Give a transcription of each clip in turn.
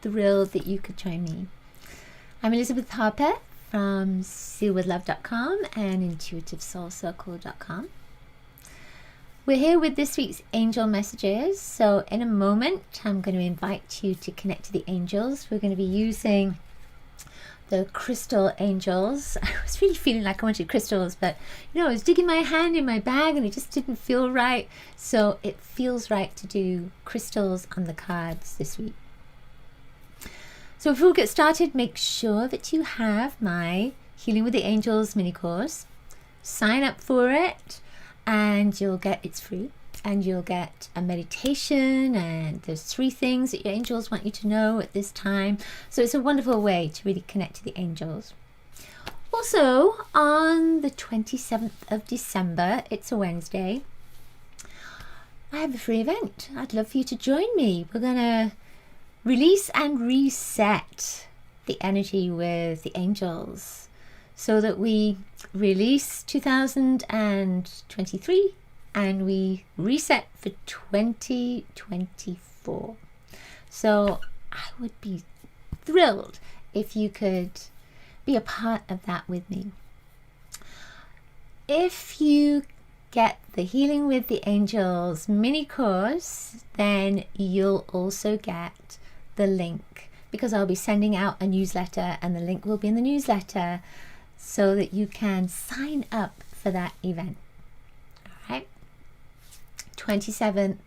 thrilled that you could join me. I'm Elizabeth Harper from sealwithlove.com and intuitivesoulcircle.com. We're here with this week's angel messages. So in a moment, I'm going to invite you to connect to the angels. We're going to be using the crystal angels. I was really feeling like I wanted crystals, but I was digging my hand in my bag and it just didn't feel right. So it feels right to do crystals on the cards this week. So before we get started, make sure that you have my Healing with the Angels mini course. Sign up for it and it's free, and you'll get a meditation, and there's 3 things that your angels want you to know at this time. So it's a wonderful way to really connect to the angels. Also, on the 27th of December, it's a Wednesday, I have a free event. I'd love for you to join me. We're going to release and reset the energy with the angels so that we release 2023 and we reset for 2024. So I would be thrilled if you could be a part of that with me. If you get the Healing with the Angels mini course, then you'll also get the link, because I'll be sending out a newsletter, and the link will be in the newsletter so that you can sign up for that event. All right, 27th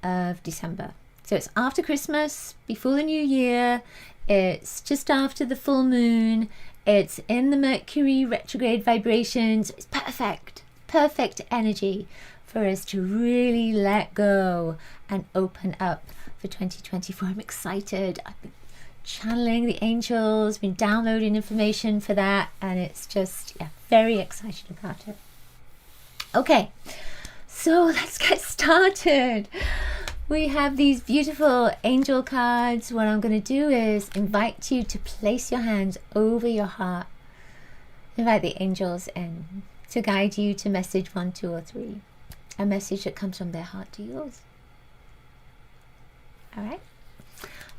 of December. So it's after Christmas, before the new year. It's just after the full moon. It's in the Mercury retrograde vibrations. It's perfect energy for us to really let go and open up for 2024. I'm excited. I've been channeling the angels, been downloading information for that, and it's just very excited about it. Okay, so let's get started. We have these beautiful angel cards. What I'm going to do is invite you to place your hands over your heart. Invite the angels in to guide you to message 1, 2, or 3. A message that comes from their heart to yours. All right.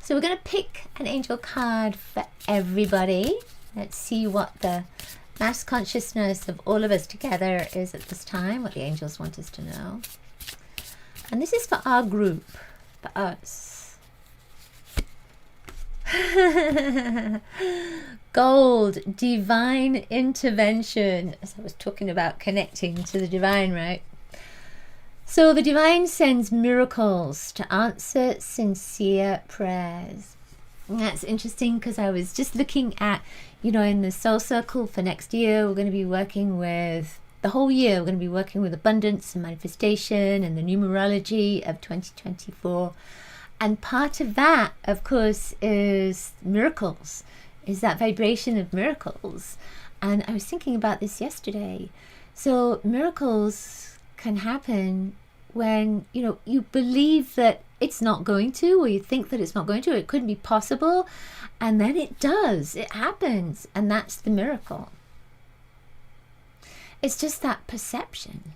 So we're going to pick an angel card for everybody. Let's see what the mass consciousness of all of us together is at this time, what the angels want us to know. And this is for our group, for us. Gold, divine intervention. As I was talking about connecting to the divine, right? So the divine sends miracles to answer sincere prayers. And that's interesting because I was just looking at, in the soul circle for next year, we're going to be working with the whole year. We're going to be working with abundance and manifestation and the numerology of 2024. And part of that, of course, is miracles, is that vibration of miracles. And I was thinking about this yesterday. So miracles can happen when you believe that it's not going to, or you think that it's not going to, it couldn't be possible, and then it does, it happens, and that's the miracle. It's just that perception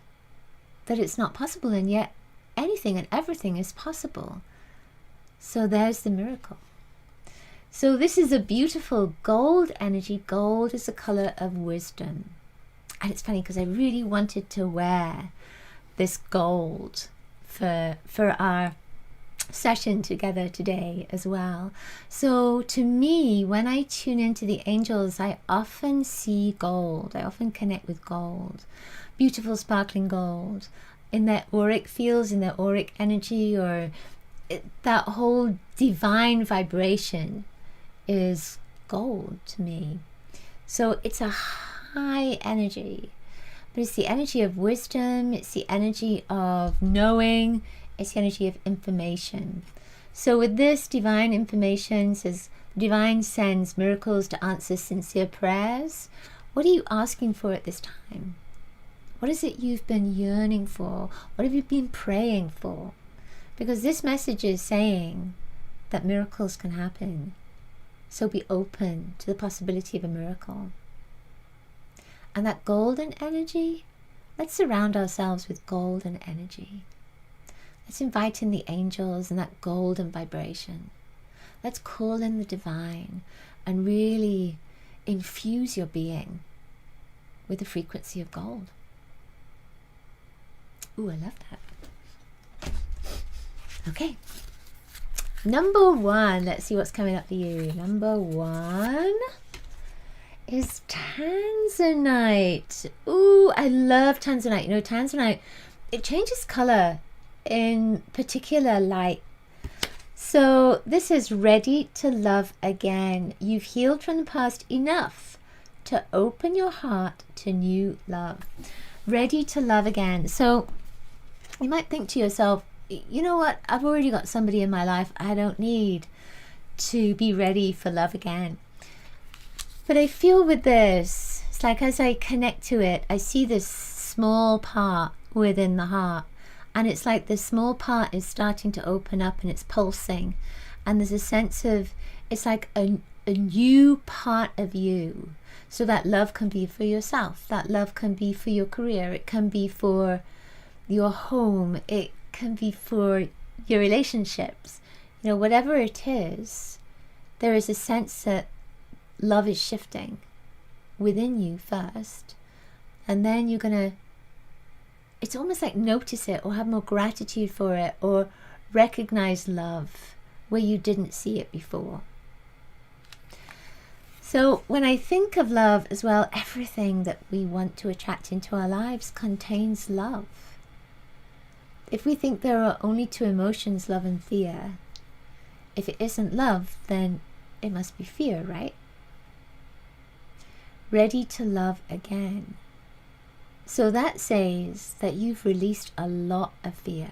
that it's not possible, and yet anything and everything is possible. So there's the miracle. So this is a beautiful gold energy. Gold is the color of wisdom. And it's funny because I really wanted to wear this gold for our session together today as well. So to me, when I tune into the angels, I often see gold. I often connect with gold, beautiful sparkling gold in their auric fields, in their auric energy, or that whole divine vibration is gold to me. So it's a high energy, but it's the energy of wisdom, it's the energy of knowing, it's the energy of information. So with this divine information, says divine sends miracles to answer sincere prayers. What are you asking for at this time? What is it you've been yearning for? What have you been praying for? Because this message is saying that miracles can happen. So be open to the possibility of a miracle. And that golden energy, let's surround ourselves with golden energy. Let's invite in the angels and that golden vibration. Let's call in the divine and really infuse your being with the frequency of gold. Ooh, I love that. Okay. Number 1. Let's see what's coming up for you. Number 1 is Tanzanite. Ooh, I love Tanzanite. You know, Tanzanite, it changes color in particular light. So this is ready to love again. You've healed from the past enough to open your heart to new love. Ready to love again. So you might think to yourself, you know what? I've already got somebody in my life. I don't need to be ready for love again. But I feel with this, it's like as I connect to it, I see this small part within the heart. And it's like this small part is starting to open up and it's pulsing. And there's a sense of, it's like a new part of you. So that love can be for yourself. That love can be for your career. It can be for your home. It can be for your relationships. You know, whatever it is, there is a sense that love is shifting within you first. And then you're going to, it's almost like notice it or have more gratitude for it or recognize love where you didn't see it before. So when I think of love as well, everything that we want to attract into our lives contains love. If we think there are only 2 emotions, love and fear, if it isn't love, then it must be fear, right? Ready to love again. So that says that you've released a lot of fear.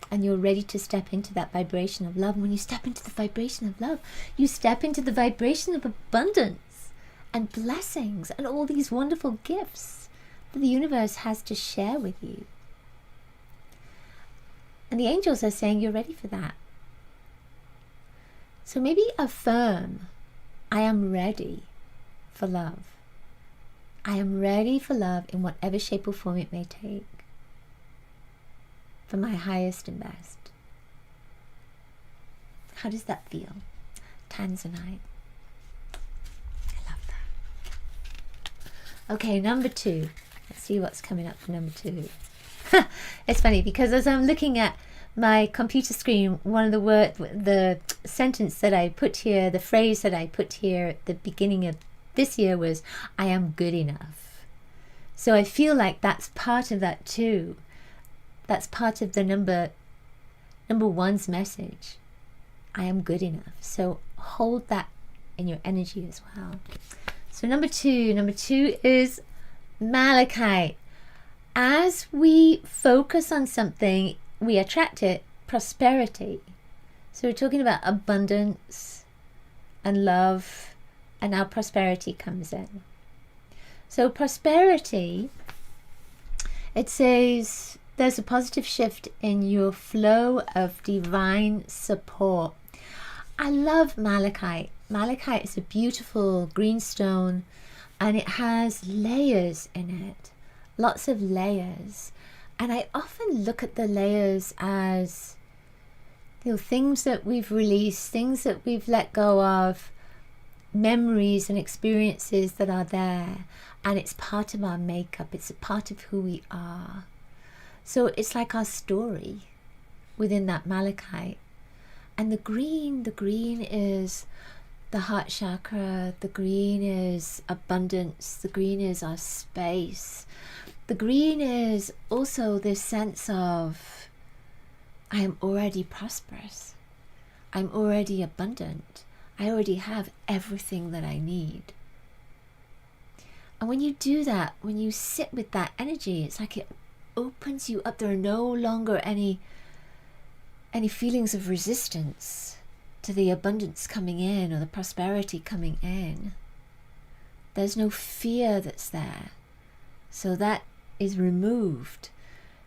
And you're ready to step into that vibration of love. And when you step into the vibration of love, you step into the vibration of abundance and blessings and all these wonderful gifts that the universe has to share with you. And the angels are saying you're ready for that. So maybe affirm, I am ready for love. I am ready for love in whatever shape or form it may take. For my highest and best. How does that feel? Tanzanite. I love that. Okay, number 2. Let's see what's coming up for number 2. It's funny because as I'm looking at my computer screen, one of the sentence that I put here, the phrase that I put here at the beginning of this year was, I am good enough. So I feel like that's part of that too. That's part of the number 1's message. I am good enough. So hold that in your energy as well. So number 2 is malachite. As we focus on something, we attract it, prosperity. So we're talking about abundance and love, and now prosperity comes in. So prosperity, it says there's a positive shift in your flow of divine support. I love malachite. Malachite is a beautiful green stone and it has layers in it, lots of layers. And I often look at the layers as, you know, things that we've released, things that we've let go of, memories and experiences that are there. And it's part of our makeup. It's a part of who we are. So it's like our story within that malachite. And the green is the heart chakra. The green is abundance. The green is our space. The green is also this sense of, I am already prosperous. I'm already abundant. I already have everything that I need. And when you do that, when you sit with that energy, it's like it opens you up. There are no longer any feelings of resistance to the abundance coming in or the prosperity coming in. There's no fear that's there. So that is removed.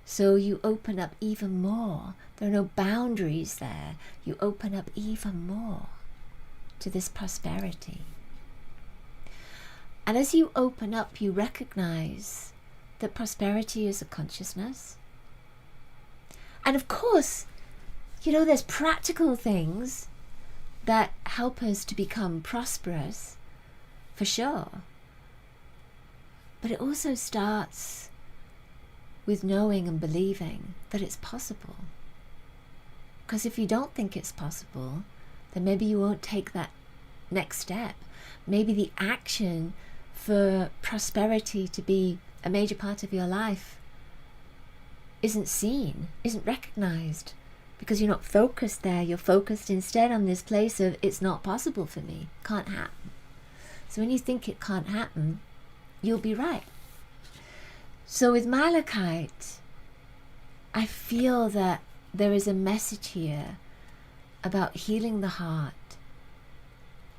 So you open up even more. There are no boundaries there. You open up even more to this prosperity. And as you open up, you recognize that prosperity is a consciousness. And of course, you know, there's practical things that help us to become prosperous, for sure. But it also starts with knowing and believing that it's possible. Because if you don't think it's possible, then maybe you won't take that next step. Maybe the action for prosperity to be a major part of your life isn't seen, isn't recognized, because you're not focused there. You're focused instead on this place of, it's not possible for me, can't happen. So when you think it can't happen, you'll be right. So with Malachite, I feel that there is a message here about healing the heart,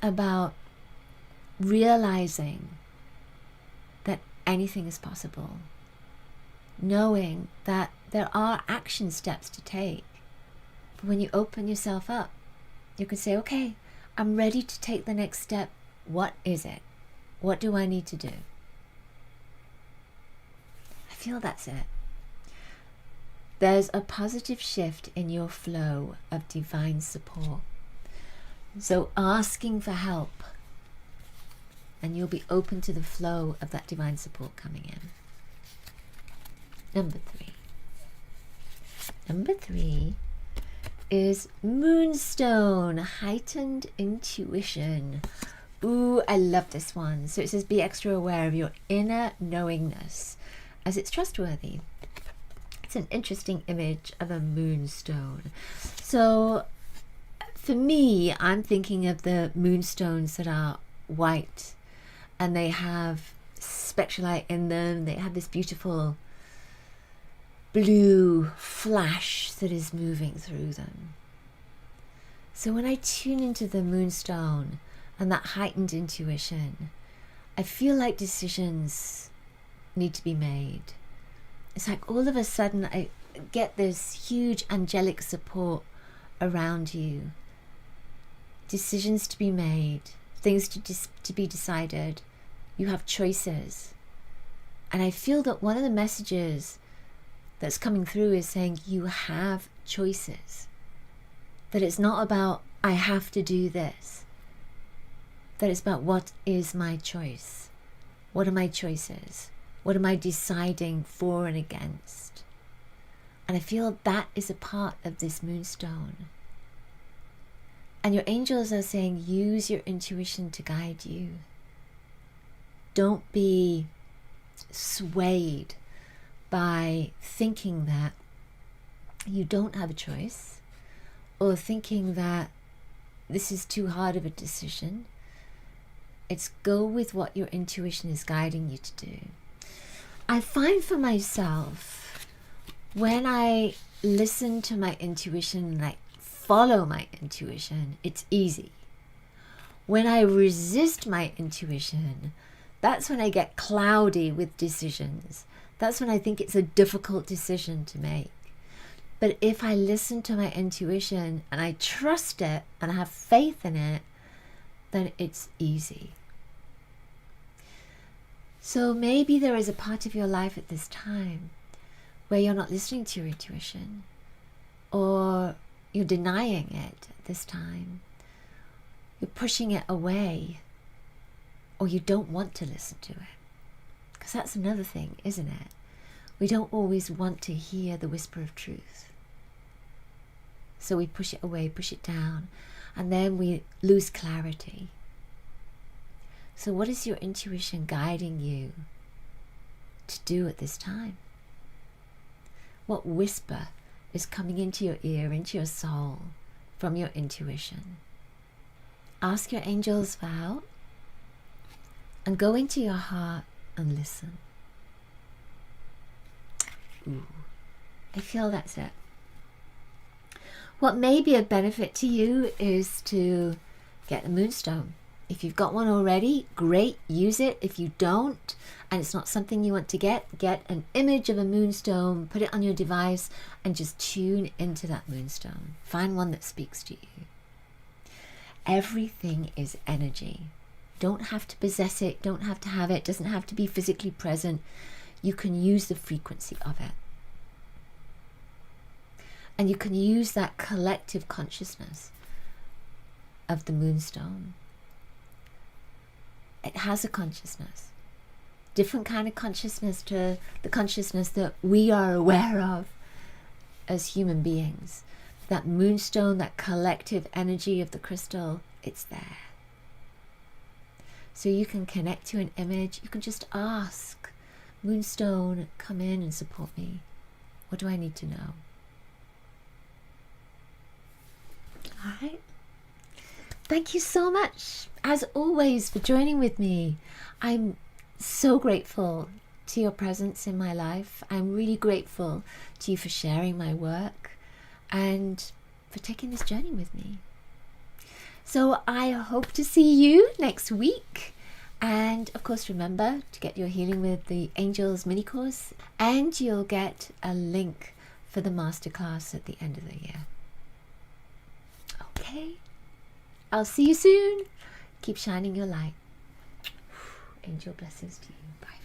about realizing that anything is possible, knowing that there are action steps to take. But when you open yourself up, you can say, okay, I'm ready to take the next step. What is it? What do I need to do? I feel that's it. There's a positive shift in your flow of divine support. So asking for help, and you'll be open to the flow of that divine support coming in. Number 3. Number 3 is Moonstone, Heightened Intuition. Ooh, I love this one. So it says, be extra aware of your inner knowingness as it's trustworthy. It's an interesting image of a moonstone. So for me, I'm thinking of the moonstones that are white and they have spectralite in them. They have this beautiful blue flash that is moving through them. So when I tune into the moonstone and that heightened intuition, I feel like decisions need to be made. It's like all of a sudden I get this huge angelic support around you. Decisions to be made, things to be decided. You have choices. And I feel that one of the messages that's coming through is saying you have choices. That it's not about, I have to do this. That it's about, what is my choice? What are my choices? What am I deciding for and against? And I feel that is a part of this moonstone. And your angels are saying, use your intuition to guide you. Don't be swayed by thinking that you don't have a choice, or thinking that this is too hard of a decision. It's go with what your intuition is guiding you to do. I find for myself, when I listen to my intuition and I follow my intuition, it's easy. When I resist my intuition, that's when I get cloudy with decisions. That's when I think it's a difficult decision to make. But if I listen to my intuition and I trust it and I have faith in it, then it's easy. So maybe there is a part of your life at this time where you're not listening to your intuition, or you're denying it at this time. You're pushing it away, or you don't want to listen to it. Because that's another thing, isn't it? We don't always want to hear the whisper of truth. So we push it away, push it down, and then we lose clarity. So what is your intuition guiding you to do at this time? What whisper is coming into your ear, into your soul, from your intuition? Ask your angels for help and go into your heart and listen. Ooh, I feel that's it. What may be a benefit to you is to get a moonstone. If you've got one already, great, use it. If you don't, and it's not something you want to get an image of a moonstone, put it on your device, and just tune into that moonstone. Find one that speaks to you. Everything is energy. Don't have to possess it, don't have to have it, doesn't have to be physically present. You can use the frequency of it. And you can use that collective consciousness of the moonstone. It has a consciousness, different kind of consciousness to the consciousness that we are aware of as human beings. That moonstone, that collective energy of the crystal, it's there. So you can connect to an image. You can just ask, moonstone, come in and support me. What do I need to know? All right. Thank you so much, as always, for joining with me. I'm so grateful to your presence in my life. I'm really grateful to you for sharing my work and for taking this journey with me. So I hope to see you next week. And of course, remember to get your Healing with the Angels mini course, and you'll get a link for the masterclass at the end of the year. Okay, I'll see you soon. Keep shining your light. Angel blessings to you. Bye.